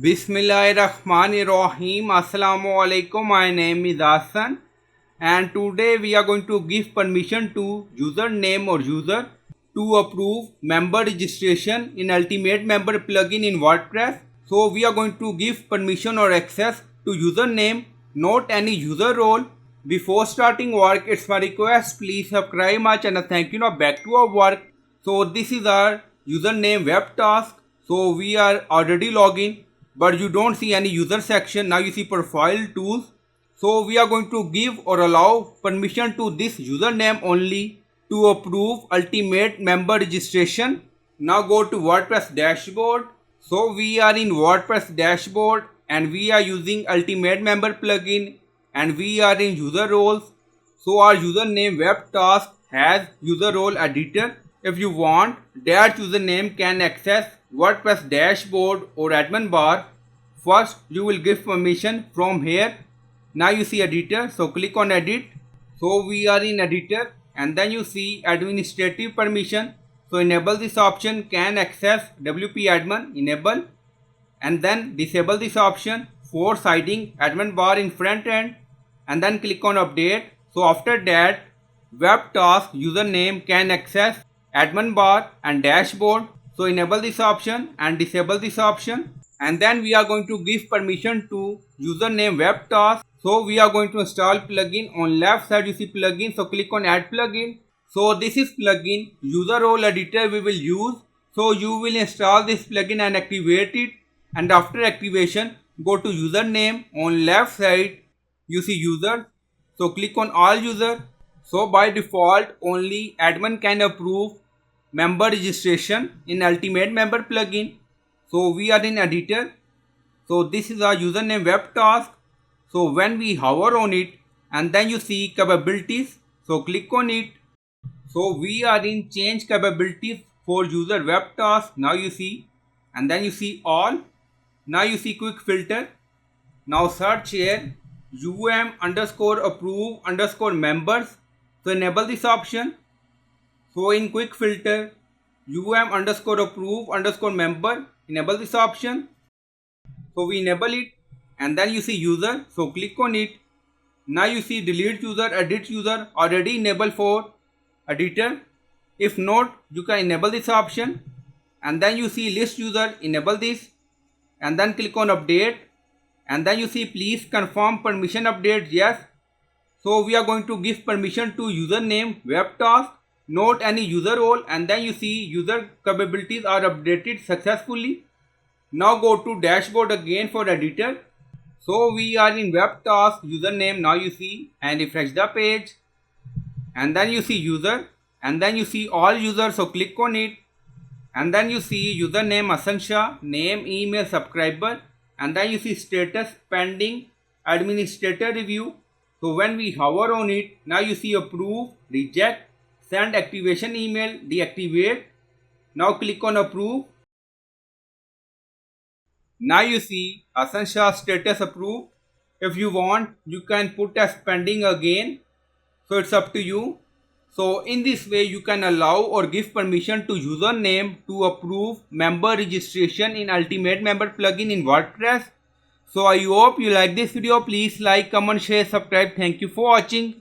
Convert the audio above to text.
Bismillahirrahmanirrahim. Assalamu alaikum. My name is Hassan, and today we are going to give permission to username or user to approve member registration in Ultimate Member plugin in WordPress. So we are going to give permission or access to username, not any user role. Before starting work, it's my request, please subscribe my channel. Thank you. Now back to our work. So this is our username web task. So we are already logged, but you don't see any user section. Now you see profile tools. So we are going to give or allow permission to this username only to approve ultimate member registration. Now go to WordPress dashboard. So we are in WordPress dashboard and we are using ultimate member plugin and we are in user roles. So our username web task has user role editor. If you want, that username can access WordPress dashboard or admin bar. First, you will give permission from here. Now you see editor, so click on edit. So we are in editor and then you see administrative permission. So enable this option, can access WP admin, enable, and then disable this option for hiding admin bar in front end and then click on update. So after that, web task username can access admin bar and dashboard. So enable this option and disable this option, and then we are going to give permission to username web task. So we are going to install plugin. On left side you see plugin, so click on add plugin. So this is plugin user role editor we will use. So you will install this plugin and activate it, and after activation go to username. On left side you see user, so click on all user. So by default only admin can approve member registration in Ultimate Member plugin. So we are in editor. So this is our username web task. So when we hover on it and then you see capabilities, so click on it. So we are in change capabilities for user web task. Now you see, and then you see all. Now you see quick filter. Now search here underscore approve underscore members. So enable this option. So in quick filter, underscore approve underscore member, enable this option. So we enable it and then you see user, so click on it. Now you see delete user, edit user, already enabled for editor. If not, you can enable this option, and then you see list user, enable this and then click on update, and then you see please confirm permission update, yes. So we are going to give permission to username web task, not any user role, and then you see user capabilities are updated successfully. Now go to dashboard again for editor. So we are in web task username. Now you see, and refresh the page, and then you see user, and then you see all users, so click on it, and then you see username Asansha, name, email, subscriber, and then you see status pending administrator review. So when we hover on it, now you see approve, reject, send activation email, deactivate. Now click on approve. Now you see Asansha status approved. If you want, you can put as pending again. So it's up to you. So in this way you can allow or give permission to username to approve member registration in Ultimate Member plugin in WordPress. So I hope you like this video. Please like, comment, share, subscribe. Thank you for watching.